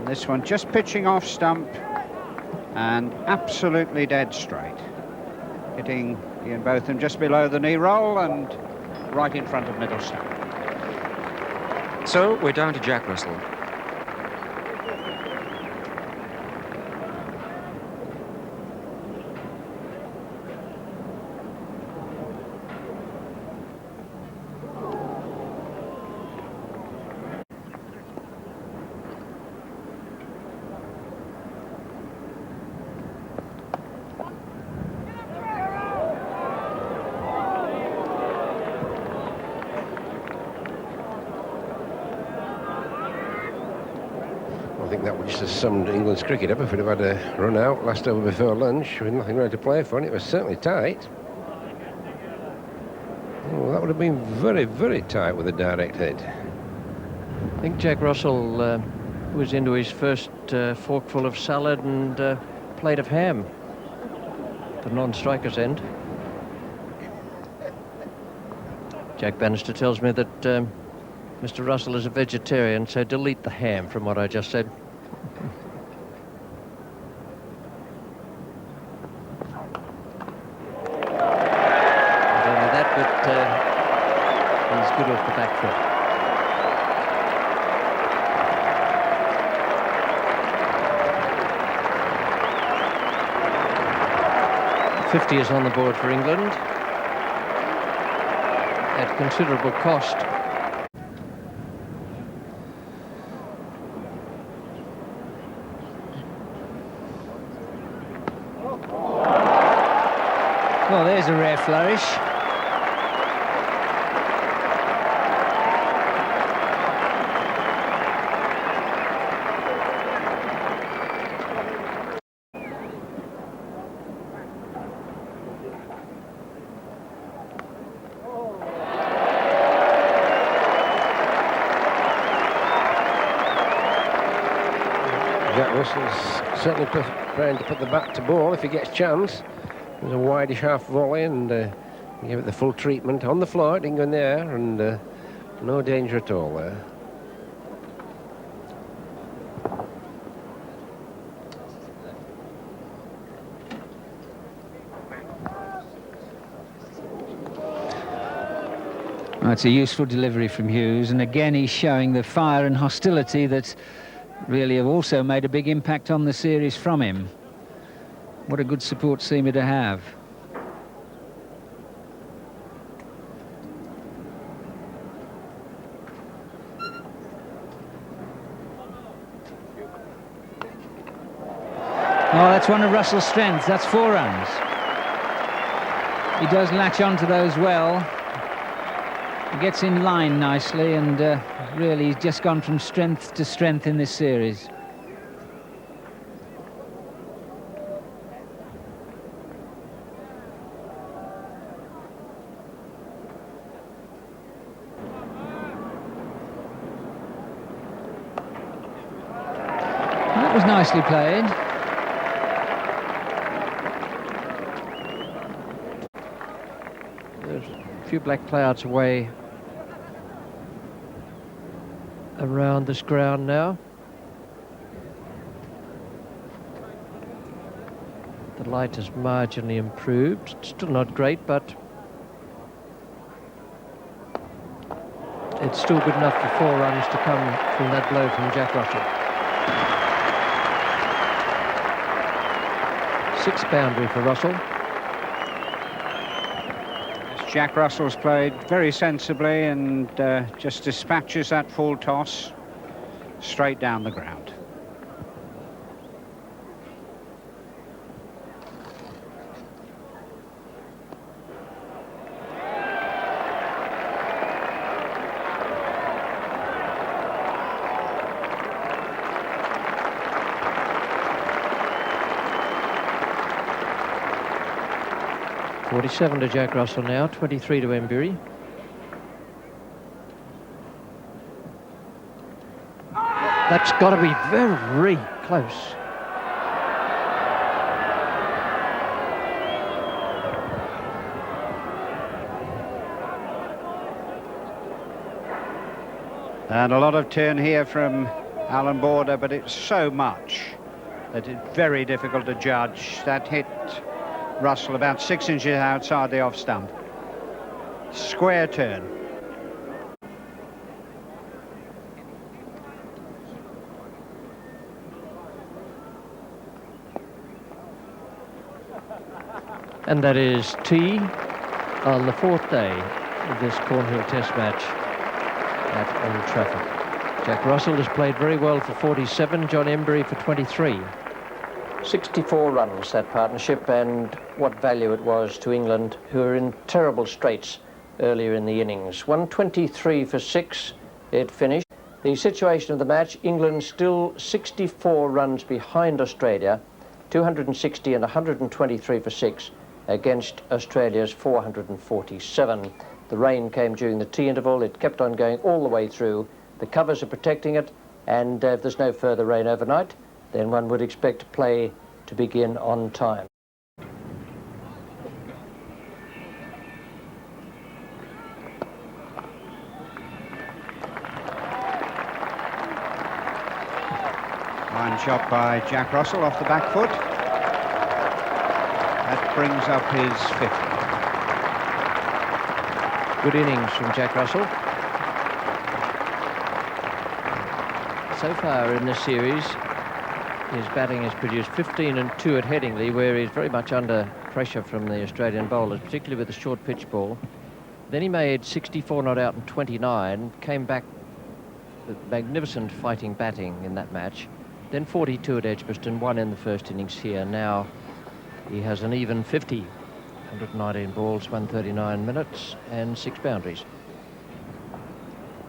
And this one just pitching off stump and absolutely dead straight. Hitting Ian Botham just below the knee roll and right in front of middle stump. So we're down to Jack Russell. I think that would just have summed England's cricket up if we'd have had a run out last over before lunch with nothing really to play for, and it was certainly tight. Oh, that would have been very, very tight with a direct hit. I think Jack Russell was into his first forkful of salad and plate of ham, the non-striker's end. Jack Bannister tells me that Mr. Russell is a vegetarian, so delete the ham from what I just said. Not only that, but he's good off the back foot. $50 is on the board for England at considerable cost. Well, there's a rare flourish. Jack Russell's certainly preparing to put the bat to ball if he gets chance. There's a wideish half volley and give it the full treatment on the floor. It didn't go in the air, and no danger at all there. Well, it's a useful delivery from Hughes, and again he's showing the fire and hostility that really have also made a big impact on the series from him. What a good support seamer to have. Oh, that's one of Russell's strengths. That's 4 runs. He does latch onto those well. He gets in line nicely, and really he's just gone from strength to strength in this series. That was nicely played. There's a few black clouds away around this ground now. The light has marginally improved. Still not great, but it's still good enough for 4 runs to come from that blow from Jack Russell. 6 boundary for Russell. Jack Russell's played very sensibly and just dispatches that full toss straight down the ground. .47 to Jack Russell now, 23 to Embury. That's got to be very close. And a lot of turn here from Alan Border, but it's so much that it's very difficult to judge. That hit Russell about 6 inches outside the off stump. Square turn. And that is tea on the 4th day of this Cornhill Test match at Old Trafford. Jack Russell has played very well for 47, John Embury for 23. 64 runs, that partnership, and what value it was to England, who were in terrible straits earlier in the innings. 123 for 6, it finished. The situation of the match, England still 64 runs behind Australia, 260 and 123 for 6 against Australia's 447. The rain came during the tea interval. It kept on going all the way through. The covers are protecting it, and if there's no further rain overnight, then one would expect play to begin on time. Fine shot by Jack Russell off the back foot. That brings up his 50. Good innings from Jack Russell. So far in this series, his batting has produced 15 and 2 at Headingley, where he's very much under pressure from the Australian bowlers, particularly with the short pitch ball. Then he made 64 not out and 29, came back with magnificent fighting batting in that match. Then 42 at Edgbaston, 1 in the first innings here. Now he has an even 50, 119 balls, 139 minutes and 6 boundaries.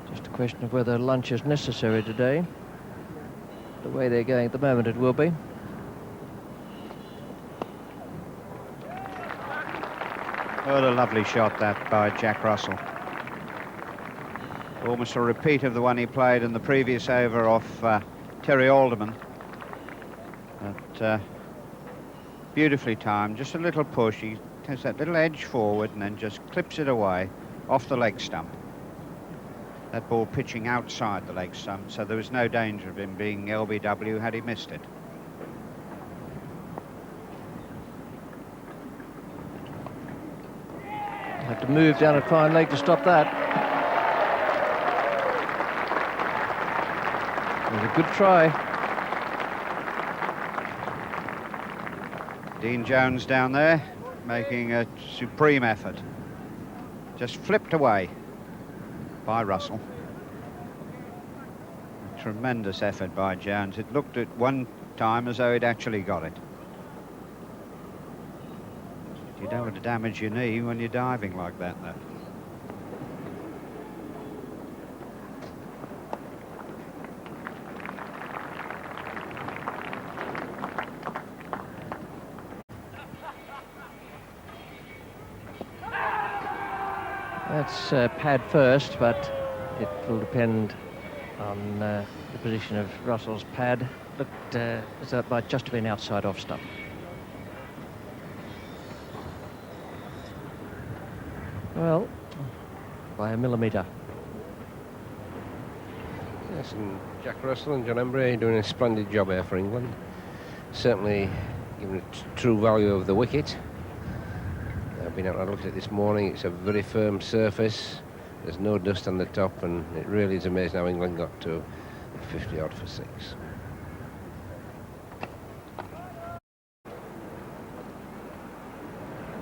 Just a question of whether lunch is necessary today. The way they're going at the moment, it will be. What a lovely shot that by Jack Russell. Almost a repeat of the one he played in the previous over off Terry Alderman. But beautifully timed, just a little push. He has that little edge forward and then just clips it away off the leg stump. That ball pitching outside the leg stump, so there was no danger of him being LBW had he missed it. Have to move down a fine leg to stop that. It was a good try. Dean Jones down there making a supreme effort. Just flipped away by Russell. A tremendous effort by Jones. It looked at one time as though he'd actually got it. You don't want to damage your knee when you're diving like that, though. That's pad first, but it will depend on the position of Russell's pad. Looked as though it might just have been outside off stump. Well, by a millimetre. Yes, and Jack Russell and John Embury doing a splendid job here for England. Certainly giving it true value of the wicket. I've been out and looked at it this morning. It's a very firm surface. There's no dust on the top, and it really is amazing how England got to 50 odd for 6.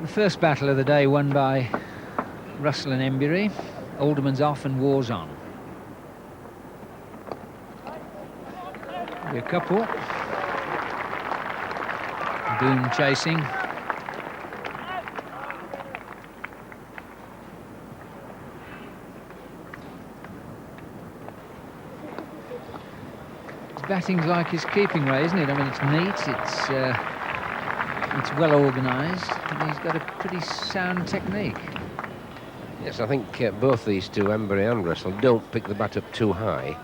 The first battle of the day won by Russell and Embury. Alderman's off and War's on. A couple. Boone chasing. Batting's like his keeping way, isn't it? I mean, it's neat, it's well organised, and he's got a pretty sound technique. Yes, I think both these two, Embury and Russell, don't pick the bat up too high.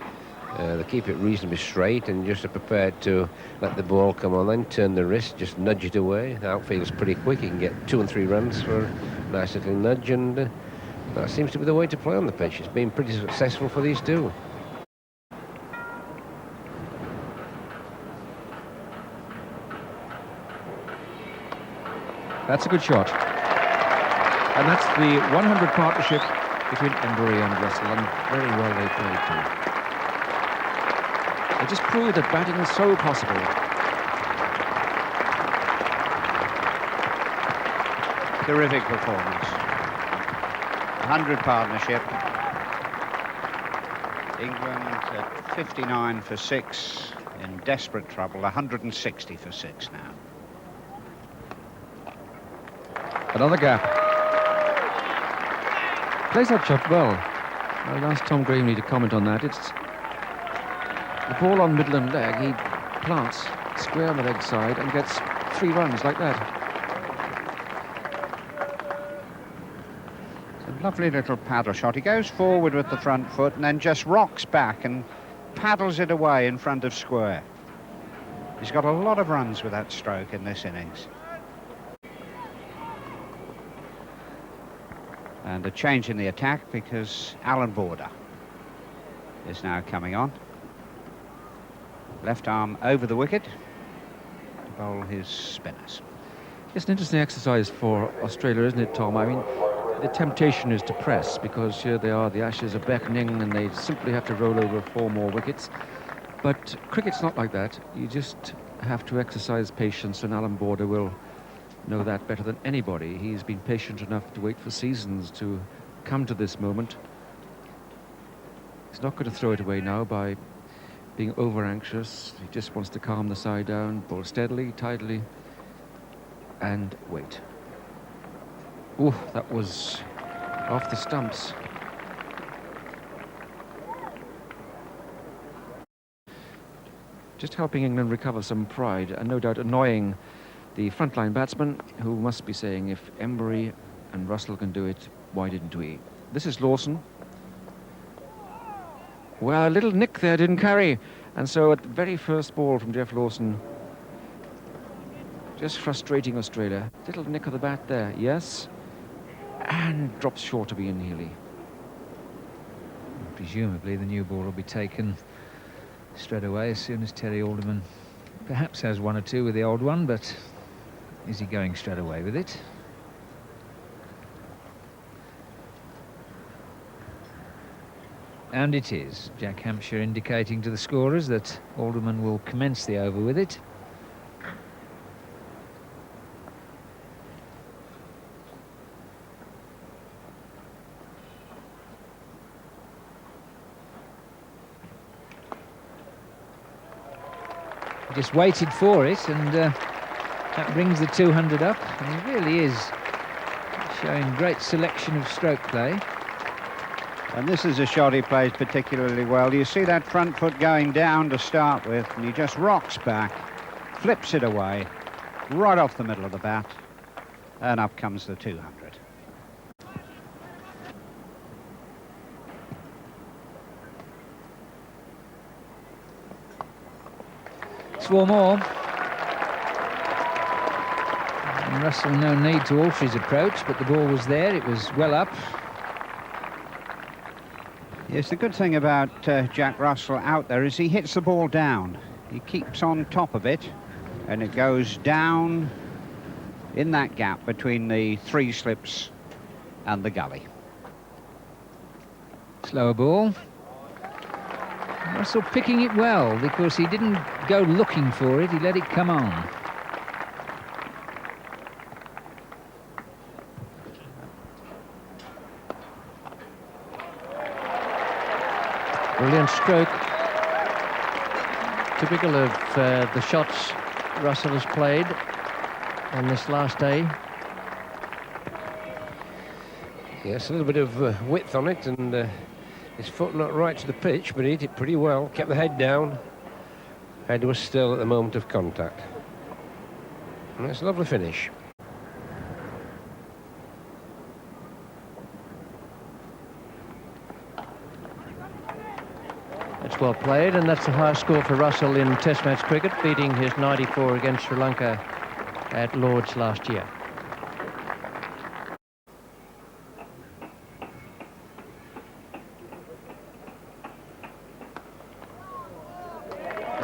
They keep it reasonably straight and just are prepared to let the ball come on, then turn the wrist, just nudge it away. The outfield's pretty quick. You can get 2 and 3 runs for a nice little nudge, and that seems to be the way to play on the pitch. It's been pretty successful for these two. That's a good shot. And that's the 100 partnership between Embury and Russell, and very well they played too. They just proved that batting is so possible. Terrific performance. 100 partnership. England at 59 for 6, in desperate trouble. 160 for 6 now. Another gap. Plays that shot well. I'll ask Tom Gravely to comment on that. It's the ball on Midland leg. He plants square on the leg side and gets 3 runs like that. Lovely little paddle shot. He goes forward with the front foot and then just rocks back and paddles it away in front of square. He's got a lot of runs with that stroke in this innings. And a change in the attack because Alan Border is now coming on. Left arm over the wicket to bowl his spinners. It's an interesting exercise for Australia, isn't it, Tom? I mean, the temptation is to press because here they are, the Ashes are beckoning and they simply have to roll over 4 more wickets. But cricket's not like that. You just have to exercise patience, and Alan Border will know that better than anybody. He's been patient enough to wait for seasons to come to this moment. He's not going to throw it away now by being over anxious. He just wants to calm the side down, bowl steadily, tidily, and wait. Oh, that was off the stumps. Just helping England recover some pride, and no doubt annoying the frontline batsman, who must be saying, if Embury and Russell can do it, why didn't we? This is Lawson. Well, a little nick there didn't carry, and so at the very first ball from Jeff Lawson, just frustrating Australia. Little nick of the bat there, yes, and drops short of Ian Healy. Presumably the new ball will be taken straight away as soon as Terry Alderman perhaps has 1 or 2 with the old one, but is he going straight away with it? And it is. Jack Hampshire indicating to the scorers that Alderman will commence the over with it. He just waited for it, and that brings the 200 up, and he really is showing great selection of stroke play. And this is a shot he plays particularly well. You see that front foot going down to start with, and he just rocks back, flips it away, right off the middle of the bat, and up comes the 200. It's 4 more. And Russell, no need to alter his approach, but the ball was there, it was well up. Yes, the good thing about Jack Russell out there is he hits the ball down. He keeps on top of it, and it goes down in that gap between the 3 slips and the gully. Slower ball. Russell picking it well because he didn't go looking for it, he let it come on. Brilliant stroke. Typical of the shots Russell has played on this last day. Yes, a little bit of width on it, and his foot not right to the pitch, but he hit it pretty well. Kept the head down. Head was still at the moment of contact. And that's a lovely finish. It's well played, and that's the highest score for Russell in Test match cricket, beating his 94 against Sri Lanka at Lord's last year.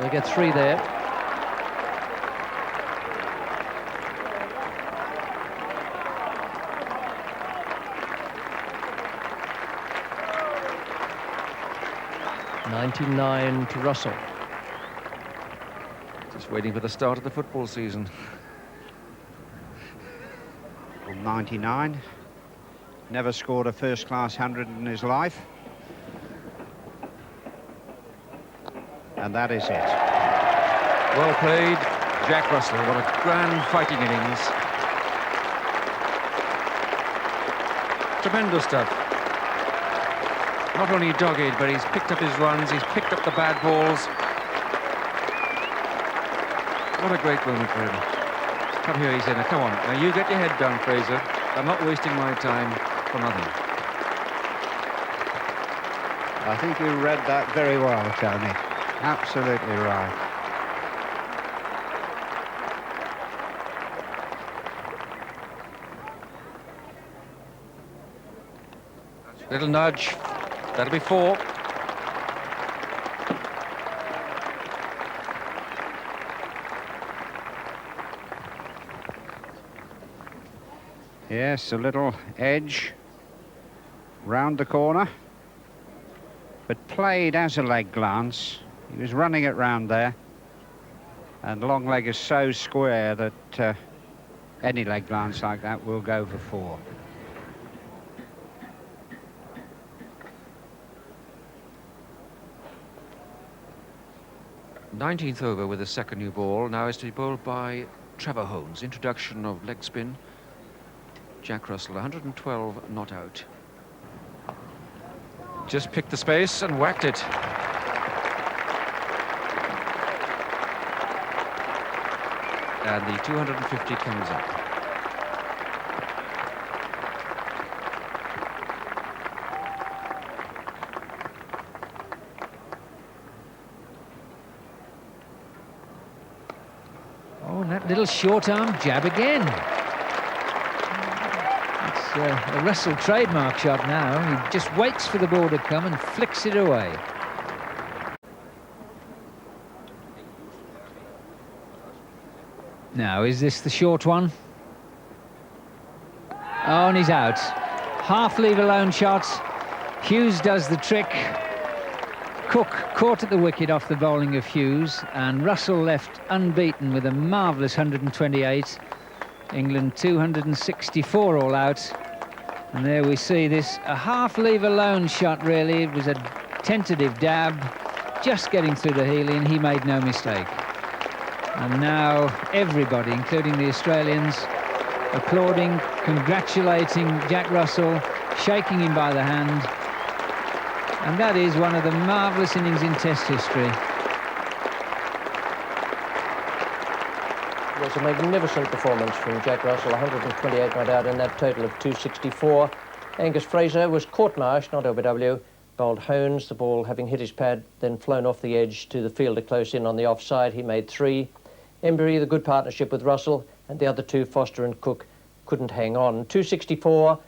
They get 3 there. 99 to Russell. Just waiting for the start of the football season. On 99. Never scored a first-class 100 in his life. And that is it. Well played, Jack Russell. What a grand fighting innings. Tremendous stuff. Not only dogged, but he's picked up his runs, he's picked up the bad balls. What a great moment for him. Come here, he's in. Come on, now you get your head down, Fraser. I'm not wasting my time for nothing. I think you read that very well, Tony. Absolutely right. Little nudge. That'll be 4. Yes, a little edge round the corner, but played as a leg glance. He was running it round there, and long leg is so square that any leg glance like that will go for 4. Nineteenth over with the second new ball. Now is to be bowled by Trevor Holmes. Introduction of leg spin. Jack Russell, 112 not out. Just picked the space and whacked it. And the 250 comes up. Oh, and that little short arm jab again. It's a Russell trademark shot now. He just waits for the ball to come and flicks it away. Now, is this the short one? Oh, and he's out. Half leave alone shot. Hughes does the trick. Cook caught at the wicket off the bowling of Hughes, and Russell left unbeaten with a marvellous 128. England 264 all out. And there we see this, a half leave alone shot really. It was a tentative dab, just getting through the Healy, and he made no mistake. And now everybody, including the Australians, applauding, congratulating Jack Russell, shaking him by the hand. And that is one of the marvellous innings in Test history. It was a magnificent performance from Jack Russell, 128 not out in that total of 264. Angus Fraser was court-marched, not OBW, bowled Hones, the ball having hit his pad, then flown off the edge to the fielder close in on the offside. He made 3. Embury, the good partnership with Russell, and the other 2, Foster and Cook, couldn't hang on. 264.